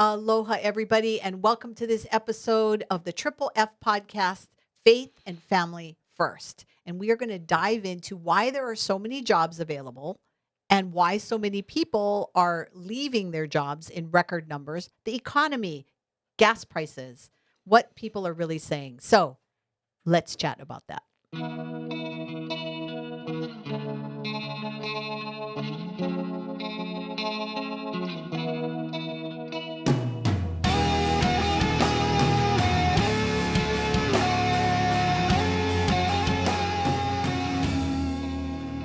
Aloha, everybody, and welcome to this episode of the Triple F podcast, Faith and Family First. And we are going to dive into why there are so many jobs available and why so many people are leaving their jobs in record numbers, the economy, gas prices, what people are really saying. So let's chat about that.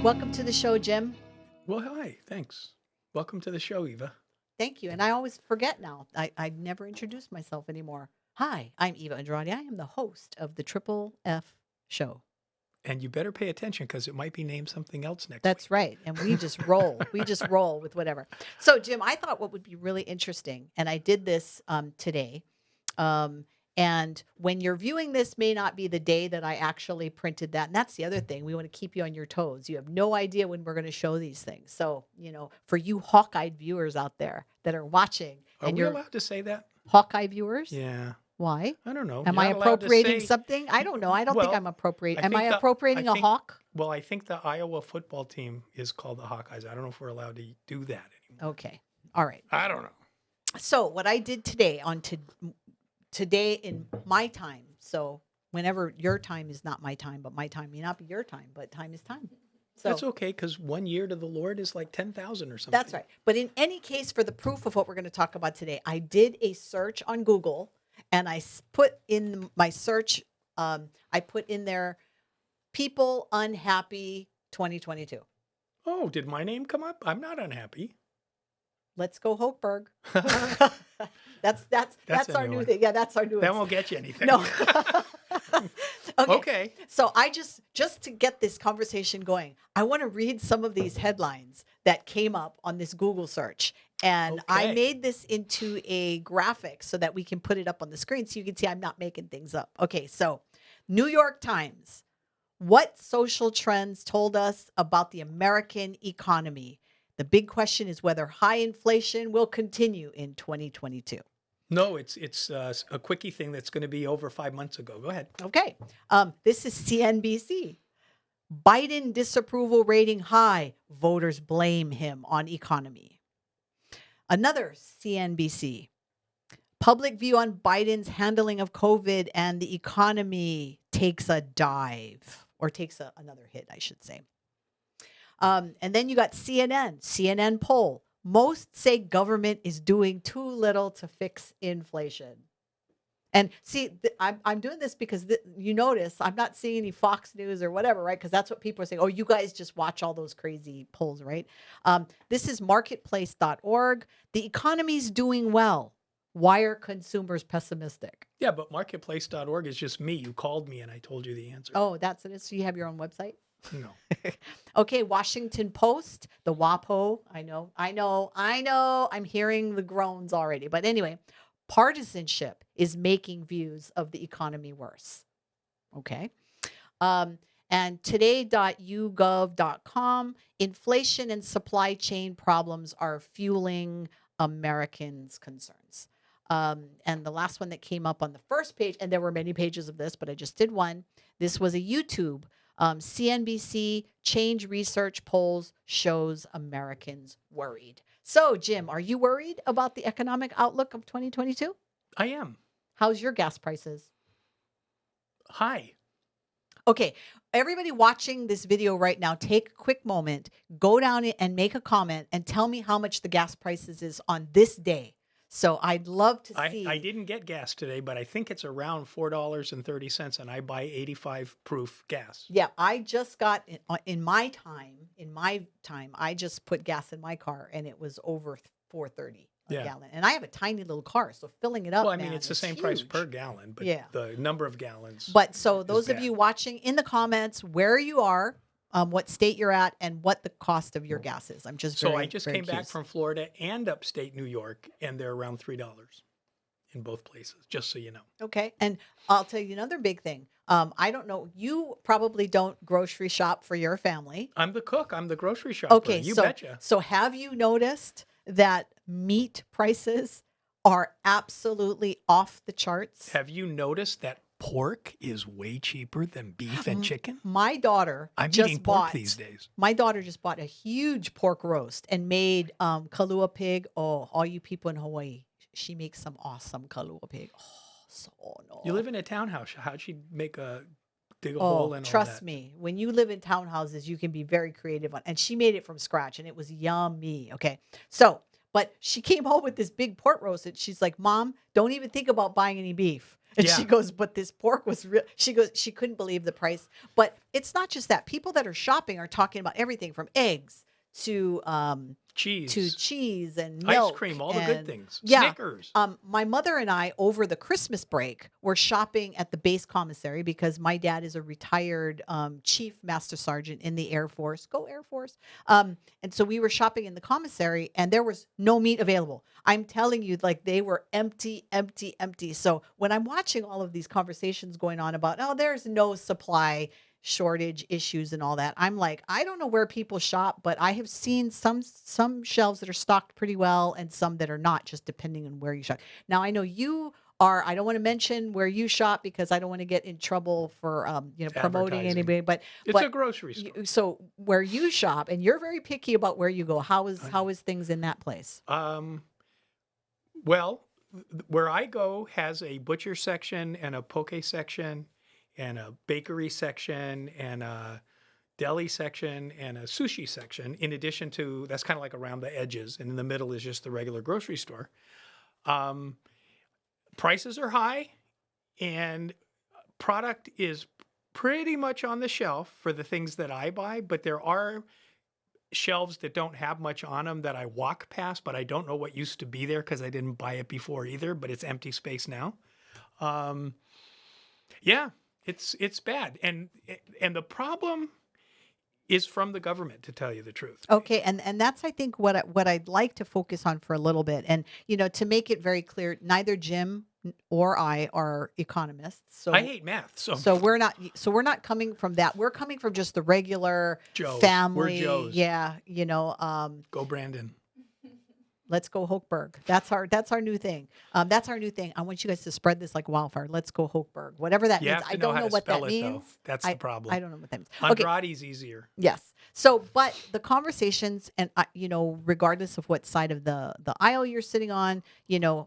Welcome to the show, Jim. Well, hi, thanks. Welcome to the show, Eva. Thank you. And I always forget now. I never introduced myself anymore. Hi, I'm Eva and Jim. I am the host of the Triple F show. And you better pay attention because it might be named something else next That's week. right. And we just roll. We just roll with whatever. So, Jim, I thought what would be really interesting, and I did this today. And when you're viewing this may not be the day that I actually printed that. And that's the other thing. We want to keep you on your toes. You have no idea when we're going to show these things. So, for you hawk-eyed viewers out there that are watching. Are we allowed to say that? Hawkeye viewers? Yeah. Why? I don't know. Am I appropriating something? I don't know. I don't think I'm appropriating. Am I appropriating a hawk? Well, I think the Iowa football team is called the Hawkeyes. I don't know if we're allowed to do that anymore. Okay. All right. I don't know. So what I did today today in my time. So whenever your time is not my time, but my time may not be your time, but time is time. So that's okay because 1 year to the Lord is like 10,000 or something. That's right. But in any case, for the proof of what we're going to talk about today, I did a search on Google and I put in my search, I put in there, people unhappy 2022. Oh, did my name come up? I'm not unhappy. Let's go Hochberg. That's our new thing. Yeah, that's our new. That won't get you anything. No. Okay. So I just to get this conversation going, I want to read some of these headlines that came up on this Google search. And I made this into a graphic so that we can put it up on the screen so you can see I'm not making things up. Okay, so New York Times. What social trends told us about the American economy? The big question is whether high inflation will continue in 2022. No, it's a quickie thing that's going to be over 5 months ago. Go ahead. Okay. This is CNBC. Biden disapproval rating high. Voters blame him on economy. Another CNBC. Public view on Biden's handling of COVID and the economy takes a dive, or takes another hit, I should say. And then you got CNN poll. Most say government is doing too little to fix inflation. And see, I'm doing this because you notice I'm not seeing any Fox News or whatever, right? Because that's what people are saying. Oh, you guys just watch all those crazy polls, right? This is marketplace.org. The economy's doing well. Why are consumers pessimistic? Yeah, but marketplace.org is just me. You called me and I told you the answer. Oh, that's it. So you have your own website? No. Okay, Washington Post, the WAPO. I know. I'm hearing the groans already. But anyway, partisanship is making views of the economy worse. Okay. And today.ugov.com, inflation and supply chain problems are fueling Americans' concerns. And the last one that came up on the first page, and there were many pages of this, but I just did one. This was a YouTube. CNBC Change Research polls shows Americans worried. So, Jim, are you worried about the economic outlook of 2022? I am. How's your gas prices? High. Okay, everybody watching this video right now, take a quick moment, go down and make a comment and tell me how much the gas prices is on this day. So I'd love to see. I didn't get gas today, but I think it's around $4.30, and I buy 85 proof gas. Yeah, I just got in my time, I just put gas in my car and it was over $4.30 a gallon. And I have a tiny little car, so filling it up. Well, I mean, it's the same price per gallon, but the number of gallons. But so those of you watching, in the comments where you are, what state you're at, and what the cost of your gas is. I'm just I just came back from Florida and upstate New York, and they're around $3 in both places, just so you know. Okay. And I'll tell you another big thing. I don't know. You probably don't grocery shop for your family. I'm the cook. I'm the grocery shopper. Okay. You betcha. So have you noticed that meat prices are absolutely off the charts. Have you noticed that pork is way cheaper than beef and chicken? My daughter I'm just eating pork bought these days. My daughter just bought a huge pork roast and made Kalua pig. Oh, all you people in Hawaii, she makes some awesome Kalua pig. Oh, so no. You live in a townhouse. How'd she dig a Oh, hole and all trust that? me, when you live in townhouses, you can be very creative on. And she made it from scratch, and it was yummy. Okay, so but she came home with this big pork roast, and she's like, "Mom, don't even think about buying any beef." And she Yeah. goes, "But this pork was real." She goes, she couldn't believe the price. But it's not just that. People that are shopping are talking about everything from eggs to Cheese, cheese and ice milk cream, all the good and things. yeah. Snickers. My mother and I over the Christmas break were shopping at the base commissary because my dad is a retired chief master sergeant in the Air Force. Go Air Force! And so we were shopping in the commissary, and there was no meat available. I'm telling you, like they were empty, empty, empty. So when I'm watching all of these conversations going on about, oh, there's no supply shortage issues and all that. I'm like, I don't know where people shop, but I have seen some shelves that are stocked pretty well and some that are not, just depending on where you shop. Now I know you are, I don't want to mention where you shop because I don't want to get in trouble for promoting Advertising. anybody, but It's a grocery store. so where you shop, and you're very picky about where you go. How is things in that place? Well, where I go has a butcher section and a poke section and a bakery section and a deli section and a sushi section, in addition to, that's kind of like around the edges, and in the middle is just the regular grocery store. Prices are high, and product is pretty much on the shelf for the things that I buy, but there are shelves that don't have much on them that I walk past, but I don't know what used to be there because I didn't buy it before either, but it's empty space now. Yeah, it's bad. And the problem is from the government, to tell you the truth. Okay, and that's I think what I'd like to focus on for a little bit, and to make it very clear, neither Jim or I are economists. So I hate math, so we're not coming from that. We're coming from just the regular Joes. family. We're Joes. Yeah, Go Brandon. let's go Hochberg. That's our new thing. That's our new thing. I want you guys to spread this like wildfire. Let's go Hochberg. Whatever that You means. have to I don't how know to what spell that it, though. means. That's the problem. I don't know what that means. Okay. Andrade's easier. Yes. So, but the conversations, and regardless of what side of the aisle you're sitting on,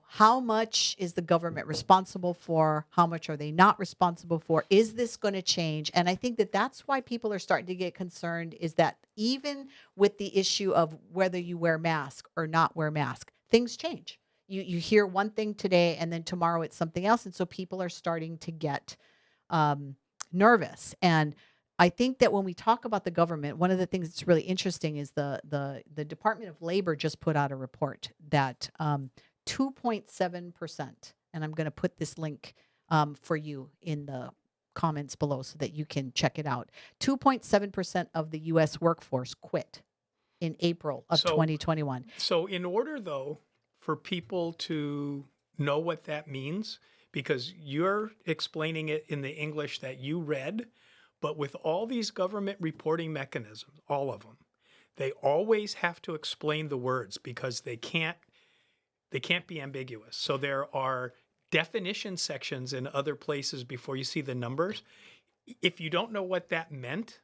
how much is the government responsible for? How much are they not responsible for? Is this going to change? And I think that that's why people are starting to get concerned. Is that even with the issue of whether you wear mask or not wear mask, things change. You hear one thing today, and then tomorrow it's something else, and so people are starting to get nervous. And I think that when we talk about the government, one of the things that's really interesting is the Department of Labor just put out a report that 2.7%, and I'm going to put this link for you in the comments below so that you can check it out. 2.7% of the U.S. workforce quit in April of 2021. So in order, though, for people to know what that means, because you're explaining it in the English that you read, but with all these government reporting mechanisms, all of them, they always have to explain the words because they can't be ambiguous. So there are definition sections in other places before you see the numbers. If you don't know what that meant,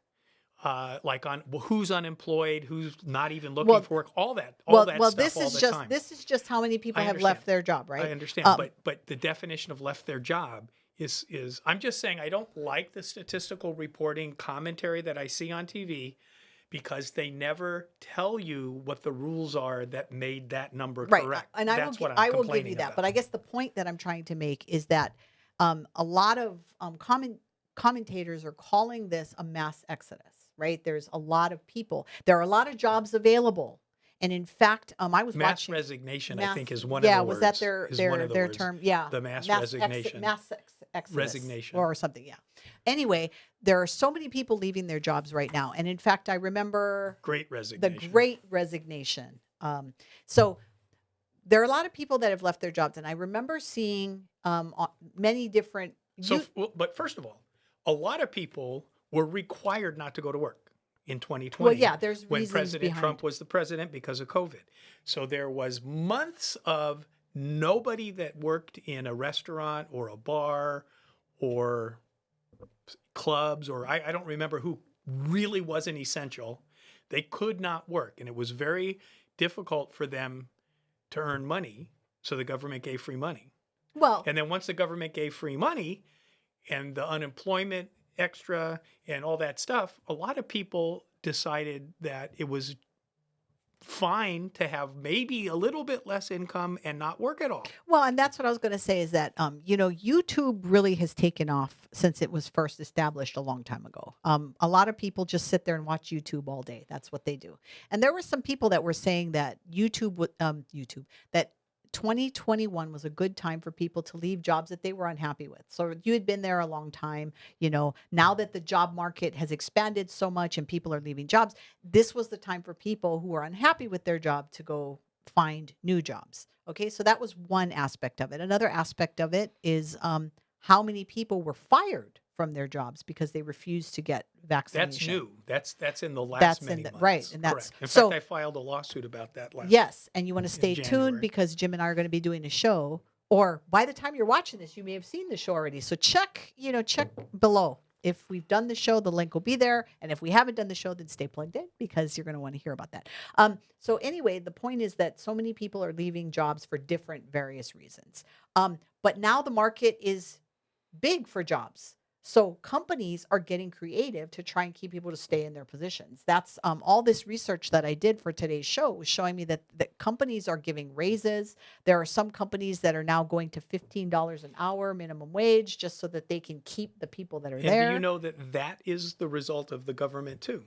like on who's unemployed, who's not even looking for work, all that stuff this all is the just time. this is just how many people I have understand. left their job, right? I understand, but the definition of left their job is I'm just saying I don't like the statistical reporting commentary that I see on TV because they never tell you what the rules are that made that number correct. And That's what I'm I will give complaining you that. about. But I guess the point that I'm trying to make is that a lot of commentators are calling this a mass exodus, right? There's a lot of people. There are a lot of jobs available. And in fact, I was mass watching resignation. I think is one yeah, of the words. was that their words. term? Yeah, The mass resignation. Exodus Resignation or something. Yeah. Anyway, there are so many people leaving their jobs right now, and in fact, I remember Great resignation. the Great Resignation. So there are a lot of people that have left their jobs, and I remember seeing many different. But first of all, a lot of people were required not to go to work in 2020. Well, yeah, there's when reasons President behind. Trump was the president because of COVID. So there was months of nobody that worked in a restaurant or a bar or clubs, or I don't remember who really wasn't essential, they could not work. And it was very difficult for them to earn money. So the government gave free money. Well, And then once the government gave free money and the unemployment extra and all that stuff, a lot of people decided that it was fine to have maybe a little bit less income and not work at all. well, and that's what I was going to say is that, YouTube really has taken off since it was first established a long time ago. A lot of people just sit there and watch YouTube all day. That's what they do. And there were some people that were saying that that 2021 was a good time for people to leave jobs that they were unhappy with. So you had been there a long time, now that the job market has expanded so much and people are leaving jobs, this was the time for people who are unhappy with their job to go find new jobs. Okay, so that was one aspect of it. Another aspect of it is how many people were fired from their jobs because they refused to get vaccination. That's new. That's in the last That's many in the months. right, and that's correct. In so. fact, I filed a lawsuit about that last. Yes, and you want to stay January. tuned because Jim and I are going to be doing a show. Or by the time you're watching this, you may have seen the show already. So check below. If we've done the show, the link will be there. And if we haven't done the show, then stay plugged in because you're going to want to hear about that. So anyway, the point is that so many people are leaving jobs for different various reasons. But now the market is big for jobs. So companies are getting creative to try and keep people to stay in their positions. That's all this research that I did for today's show was showing me that companies are giving raises. There are some companies that are now going to $15 an hour minimum wage just so that they can keep the people that are And there. do you know that is the result of the government too?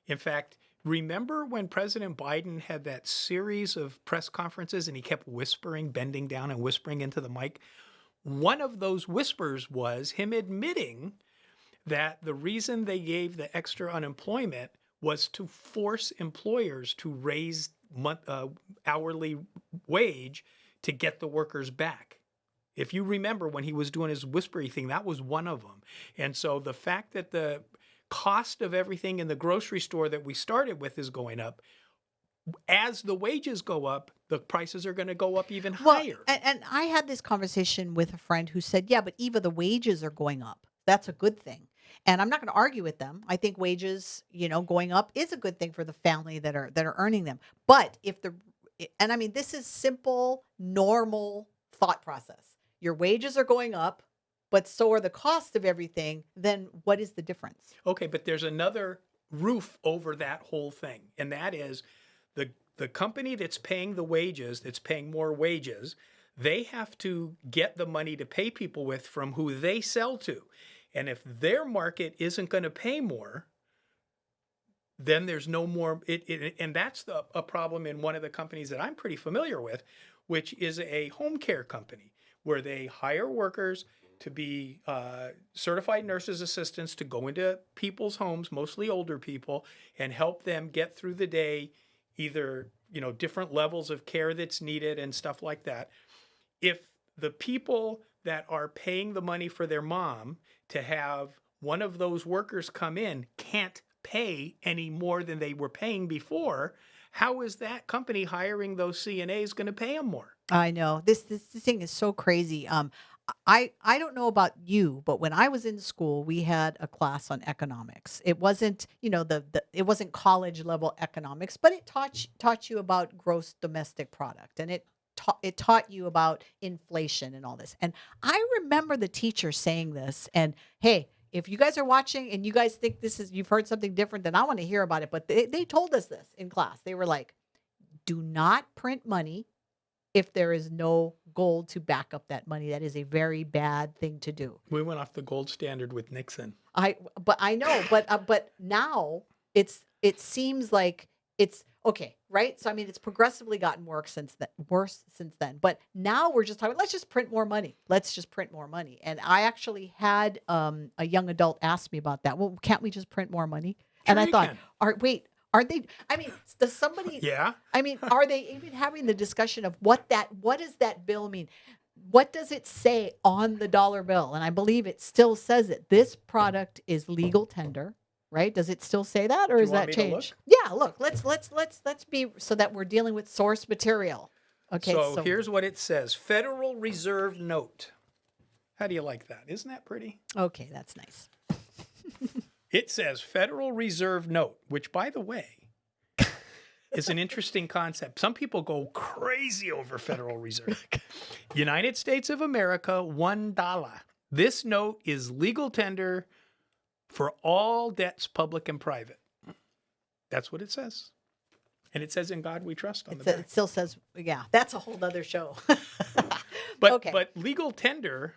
In fact, remember when President Biden had that series of press conferences and he kept whispering, bending down and whispering into the mic? One of those whispers was him admitting that the reason they gave the extra unemployment was to force employers to raise hourly wage to get the workers back. If you remember when he was doing his whispery thing, that was one of them. And so the fact that the cost of everything in the grocery store that we started with is going up, as the wages go up, the prices are going to go up even higher. And I had this conversation with a friend who said, yeah, but Eva, the wages are going up. That's a good thing. And I'm not going to argue with them. I think wages, going up is a good thing for the family that are earning them. But this is simple, normal thought process. Your wages are going up, but so are the costs of everything. Then what is the difference? Okay, but there's another roof over that whole thing. And that is the company that's paying the wages, that's paying more wages, they have to get the money to pay people with from who they sell to. And if their market isn't going to pay more, then there's no more. And that's a problem in one of the companies that I'm pretty familiar with, which is a home care company where they hire workers to be certified nurses assistants to go into people's homes, mostly older people, and help them get through the day, either, different levels of care that's needed and stuff like that. If the people that are paying the money for their mom to have one of those workers come in can't pay any more than they were paying before, how is that company hiring those CNAs going to pay them more? I know this thing is so crazy. I don't know about you, but when I was in school, we had a class on economics. It wasn't, it wasn't college level economics, but it taught you about gross domestic product, and it taught you about inflation and all this. And I remember the teacher saying this, and hey, if you guys are watching and you guys think you've heard something different, then I want to hear about it. But they told us this in class. They were like, do not print money if there is no gold to back up that money. That is a very bad thing to do. We went off the gold standard with Nixon. But now it seems like it's okay, right? So it's progressively gotten worse since then. But now we're just talking, let's just print more money. Let's just print more money. And I actually had a young adult ask me about that. Well, can't we just print more money? Sure, and I thought, can. Are they? Does somebody? Yeah. Are they even having the discussion of what does that bill mean? What does it say on the dollar bill? And I believe it still says it. This product is legal tender, right? Does it still say that, or is that changed? Yeah. Look. Let's be so that we're dealing with source material. Okay, So so here's what it says. Federal Reserve note. How do you like that? Isn't that pretty? okay, that's nice. It says Federal Reserve note, which, by the way, is an interesting concept. Some people go crazy over Federal Reserve. United States of America, $1. This note is legal tender for all debts, public and private. That's what it says. And it says "In God We Trust" on the back. It still says, yeah, that's a whole other show. But okay. but legal tender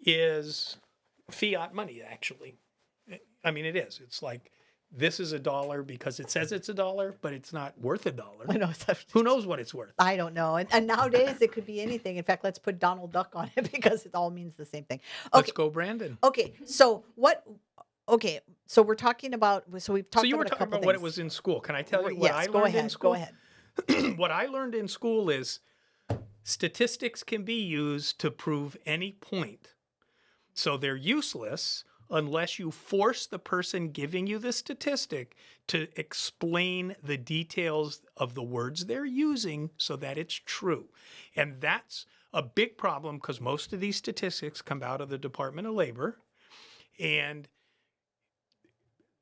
is fiat money, actually. I mean, it is. It's like, this is $1 because it says it's $1, but it's not worth $1. I know. Who knows what it's worth? I don't know. And nowadays it could be anything. In fact, let's put Donald Duck on it because it all means the same thing. Okay. Let's go, Brandon. Okay. So what? Okay. So we're talking about. So we've talked. So you were about talking about what it was in school. Can I tell you what yes, I go learned ahead, in school? Go ahead. What I learned in school is statistics can be used to prove any point. So they're useless unless you force the person giving you the statistic to explain the details of the words they're using so that it's true. And that's a big problem because most of these statistics come out of the Department of Labor. And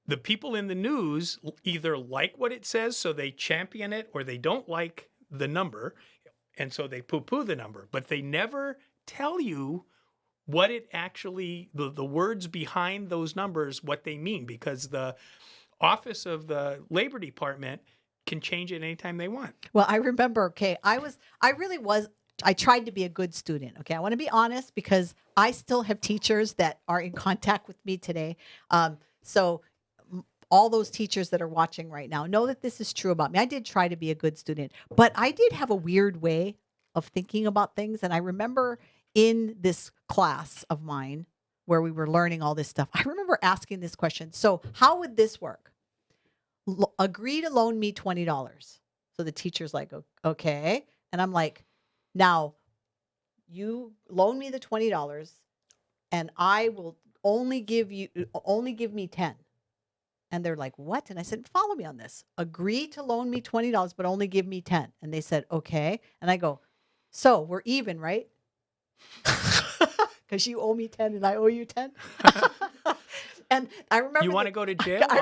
the people in the news either like what it says, so they champion it, or they don't like the number, and so they poo-poo the number. But they never tell you what it actually, the words behind those numbers, what they mean, because the office of the Labor Department can change it anytime they want. Well, I remember, okay, I tried to be a good student. Okay. I want to be honest because I still have teachers that are in contact with me today. So all those teachers that are watching right now know that this is true about me. I did try to be a good student, but I did have a weird way of thinking about things. And I remember in this class of mine where we were learning all this stuff, I remember asking this question. So how would this work? Agree to loan me $20. So the teacher's like, okay. And I'm like, now you loan me the $20 and I will only give me 10. And they're like, what? And I said, follow me on this. Agree to loan me $20, but only give me 10. And they said, okay. And I go, so we're even, right? Because you owe me 10 and I owe you 10. And I remember. You want to go to jail? I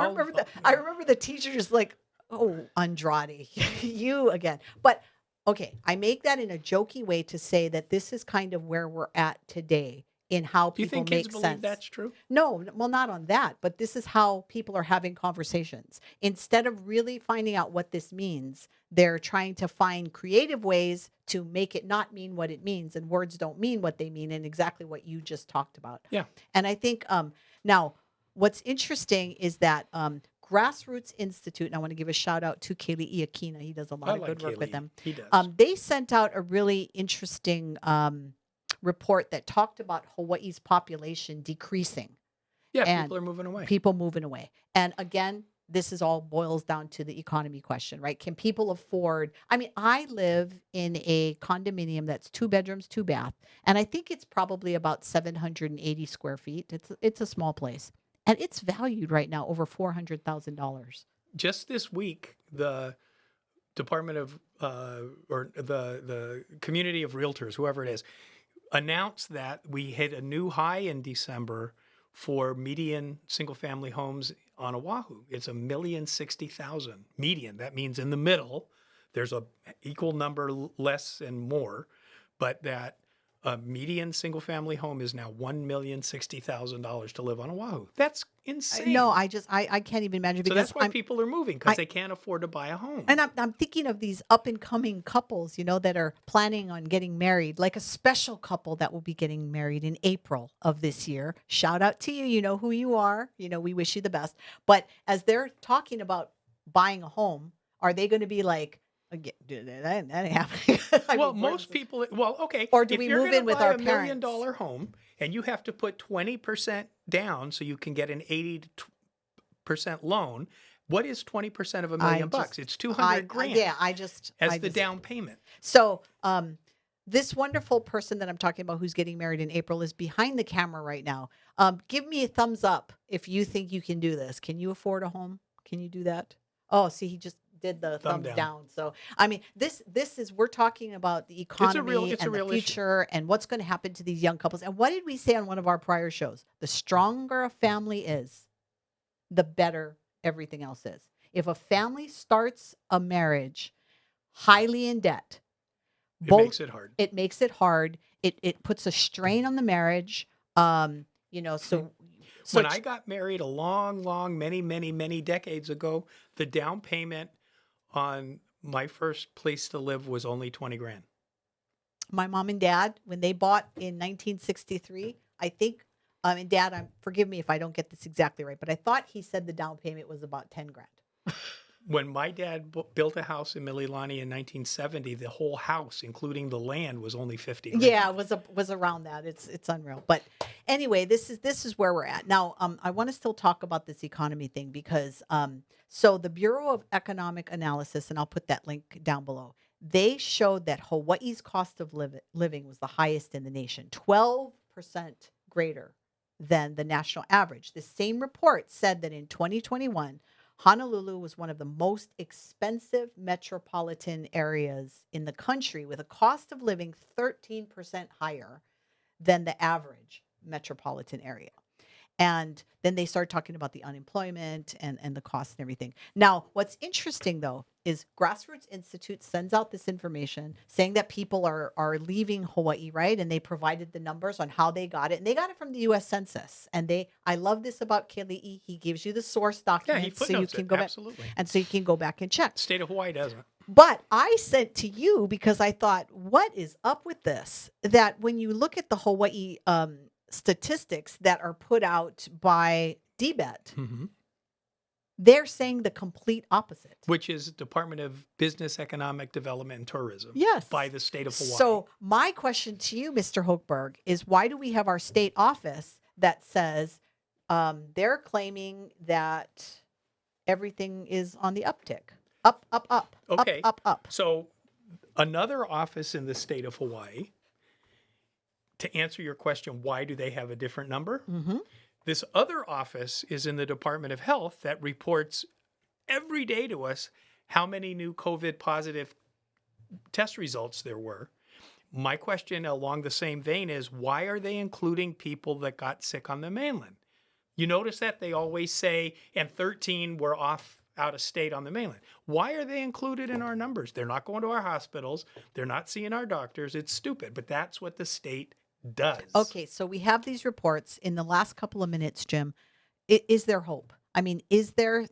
remember the teacher just like, oh, Andrade, you again. But okay, I make that in a jokey way to say that this is kind of where we're at today in how Do you people think make kids sense. believe that's true? No, well, not on that, but this is how people are having conversations. Instead of really finding out what this means, they're trying to find creative ways to make it not mean what it means, and words don't mean what they mean, and exactly what you just talked about. Yeah. And I think now what's interesting is that Grassroots Institute, and I want to give a shout out to Kaylee Iakina. He does a lot of good work with them. He does. They sent out a really interesting report that talked about Hawaii's population decreasing. Yeah, and people are moving away. People moving away. And again, this is all boils down to the economy question, right? Can people afford? I mean, I live in a condominium that's 2 bedrooms, 2 bath, and I think it's probably about 780 square feet. It's a small place, and it's valued right now over $400,000. Just this week, the Department of or the Community of Realtors, whoever it is, announced that we hit a new high in December for median single-family homes on Oahu. It's 1,060,000 median. That means in the middle, there's a equal number less and more, but that a median single-family home is now $1,060,000 to live on Oahu. That's insane. No, I can't even imagine. So Because that's why people are moving, because they can't afford to buy a home. And I'm thinking of these up and coming couples, that are planning on getting married, like a special couple that will be getting married in April of this year. Shout out to you. You know who you are. We wish you the best. But as they're talking about buying a home, are they going to be like, that ain't happening? Well, most people, okay. Or do we move in with our $1 million home and you have to put 20% down so you can get an 80% loan, what is 20% of $1 million bucks? It's 200 grand. Yeah, as the down payment. So, this wonderful person that I'm talking about who's getting married in April is behind the camera right now. Give me a thumbs up if you think you can do this. Can you afford a home? Can you do that? Oh, see, did the Thumb thumbs down. down. So, I mean, this is we're talking about the economy it's a and the real issue. future and what's going to happen to these young couples. And what did we say on one of our prior shows? The stronger a family is, the better everything else is. If a family starts a marriage highly in debt, It makes it hard. It makes it hard. It puts a strain on the marriage. So When I got married a long, many decades ago, the down payment on my first place to live was only 20 grand. My mom and dad, when they bought in 1963, I think, and Dad, forgive me if I don't get this exactly right, but I thought he said the down payment was about 10 grand. When my dad built a house in Mililani in 1970, the whole house, including the land, was only 50 grand. Yeah, it was around that. It's unreal. But anyway, this is where we're at now. I want to still talk about this economy thing because so the Bureau of Economic Analysis, and I'll put that link down below. They showed that Hawaii's cost of living was the highest in the nation, 12% greater than the national average. The same report said that in 2021. Honolulu was one of the most expensive metropolitan areas in the country with a cost of living 13% higher than the average metropolitan area. And then they started talking about the unemployment and the cost and everything. Now, what's interesting, though, is Grassroots Institute sends out this information saying that people are leaving Hawaii, right? And they provided the numbers on how they got it. And they got it from the U.S. Census. And I love this about Keli'i. He gives you the source document so you can go back. Absolutely. And so you can go back and check. State of Hawaii doesn't. But I sent to you because I thought, what is up with this? That when you look at the Hawaii statistics that are put out by DBET, they're saying the complete opposite. Which is Department of Business, Economic Development, and Tourism. Yes. By the state of Hawaii. So my question to you, Mr. Hochberg, is why do we have our state office that says they're claiming that everything is on the uptick? Up, okay. up. So another office in the state of Hawaii, to answer your question, why do they have a different number? This other office is in the Department of Health that reports every day to us how many new COVID positive test results there were. My question along the same vein is, why are they including people that got sick on the mainland? You notice that they always say, and 13 were off out of state on the mainland. Why are they included in our numbers? They're not going to our hospitals. They're not seeing our doctors. It's stupid, but that's what the state does. Okay, so we have these reports in the last couple of minutes, Jim. Is there hope? I mean, is there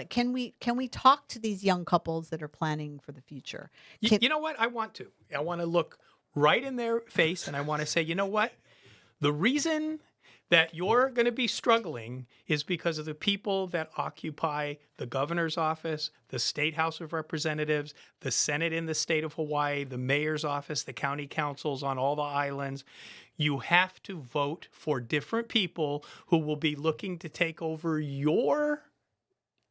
can we talk to these young couples that are planning for the future? You know what? I want to look right in their face and I want to say, you know what? The reason that you're going to be struggling is because of the people that occupy the governor's office, the state House of Representatives, the Senate in the state of Hawaii, the mayor's office, the county councils on all the islands. You have to vote for different people who will be looking to take over your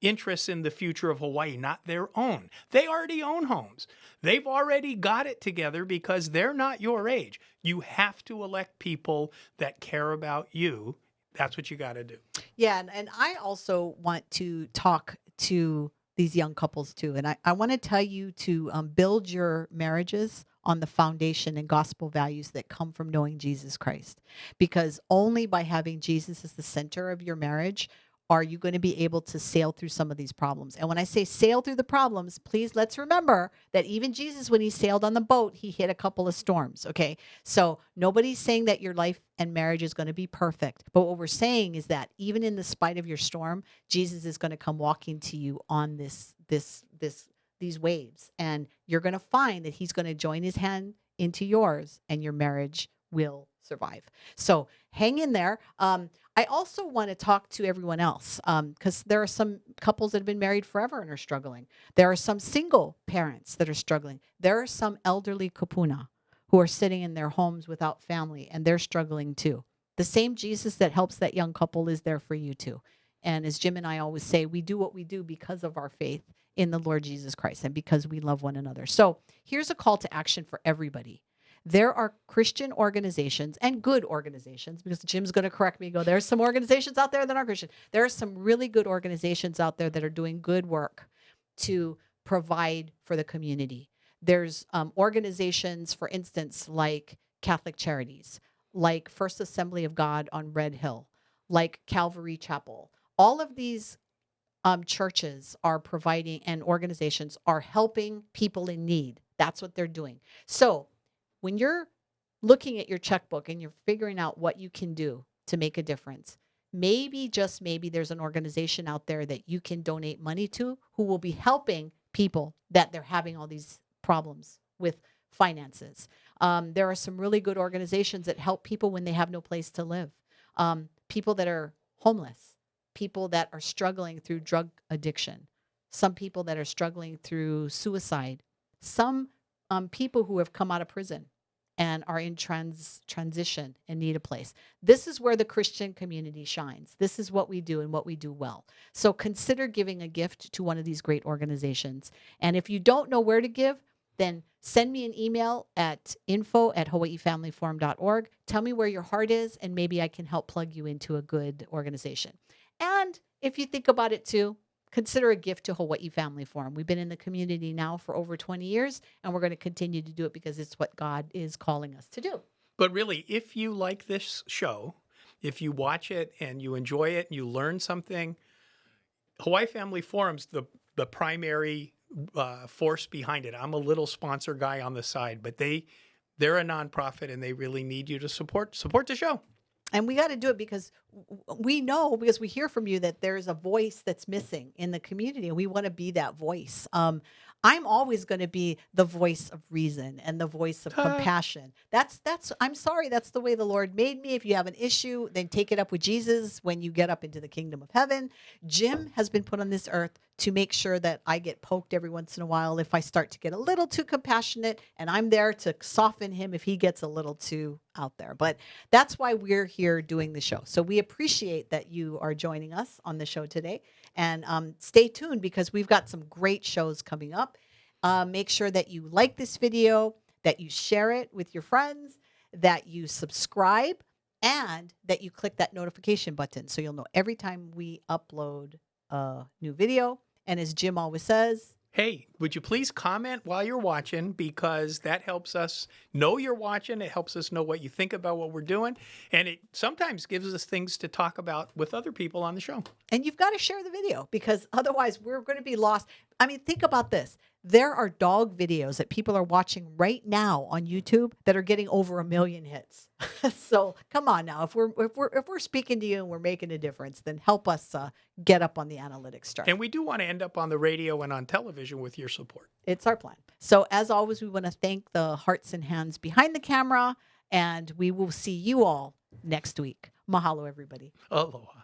interests in the future of Hawaii, not their own. They already own homes. They've already got it together because they're not your age. You have to elect people that care about you. That's what you got to do. Yeah, and I also want to talk to these young couples too. And I want to tell you to build your marriages on the foundation and gospel values that come from knowing Jesus Christ. Because only by having Jesus as the center of your marriage are you going to be able to sail through some of these problems. And when I say sail through the problems, please let's remember that even Jesus, when he sailed on the boat, he hit a couple of storms, okay? So nobody's saying that your life and marriage is going to be perfect. But what we're saying is that even in the spite of your storm, Jesus is going to come walking to you on these waves. And you're going to find that he's going to join his hand into yours and your marriage will survive. So hang in there. I also want to talk to everyone else because there are some couples that have been married forever and are struggling. There are some single parents that are struggling. There are some elderly kupuna who are sitting in their homes without family and they're struggling too. The same Jesus that helps that young couple is there for you too. And as Jim and I always say, we do what we do because of our faith in the Lord Jesus Christ and because we love one another. So here's a call to action for everybody. There are Christian organizations and good organizations, because Jim's going to correct me and go, there's some organizations out there that aren't Christian. There are some really good organizations out there that are doing good work to provide for the community. There's organizations, for instance, like Catholic Charities, like First Assembly of God on Red Hill, like Calvary Chapel. All of these churches are providing and organizations are helping people in need. That's what they're doing. So when you're looking at your checkbook and you're figuring out what you can do to make a difference, maybe, just maybe, there's an organization out there that you can donate money to who will be helping people that they're having all these problems with finances. There are some really good organizations that help people when they have no place to live. People that are homeless, people that are struggling through drug addiction, some people that are struggling through suicide, some people who have come out of prison and are in transition and need a place. This is where the Christian community shines. This is what we do and what we do well. So consider giving a gift to one of these great organizations. And if you don't know where to give, then send me an email at info@hawaiifamilyforum.org. Tell me where your heart is, and maybe I can help plug you into a good organization. And if you think about it too, consider a gift to Hawaii Family Forum. We've been in the community now for over 20 years, and we're going to continue to do it because it's what God is calling us to do. But really, if you like this show, if you watch it and you enjoy it and you learn something, Hawaii Family Forum's the primary force behind it. I'm a little sponsor guy on the side, but they're a nonprofit and they really need you to support the show. And we got to do it because we know, because we hear from you, that there's a voice that's missing in the community, and we want to be that voice. I'm always going to be the voice of reason and the voice of compassion. I'm sorry, that's the way the Lord made me. If you have an issue, then take it up with Jesus when you get up into the kingdom of heaven. Jim has been put on this earth to make sure that I get poked every once in a while if I start to get a little too compassionate, and I'm there to soften him if he gets a little too out there. But that's why we're here doing the show. So we appreciate that you are joining us on the show today. And stay tuned because we've got some great shows coming up. Make sure that you like this video, that you share it with your friends, that you subscribe, and that you click that notification button so you'll know every time we upload a new video. And as Jim always says, hey, would you please comment while you're watching, because that helps us know you're watching. It helps us know what you think about what we're doing. And it sometimes gives us things to talk about with other people on the show. And you've got to share the video because otherwise we're going to be lost. I mean, think about this. There are dog videos that people are watching right now on YouTube that are getting over 1 million hits. So come on now, if we're speaking to you and we're making a difference, then help us get up on the analytics chart. And we do want to end up on the radio and on television with your support. It's our plan. So as always, we want to thank the hearts and hands behind the camera, and we will see you all next week. Mahalo, everybody. Aloha.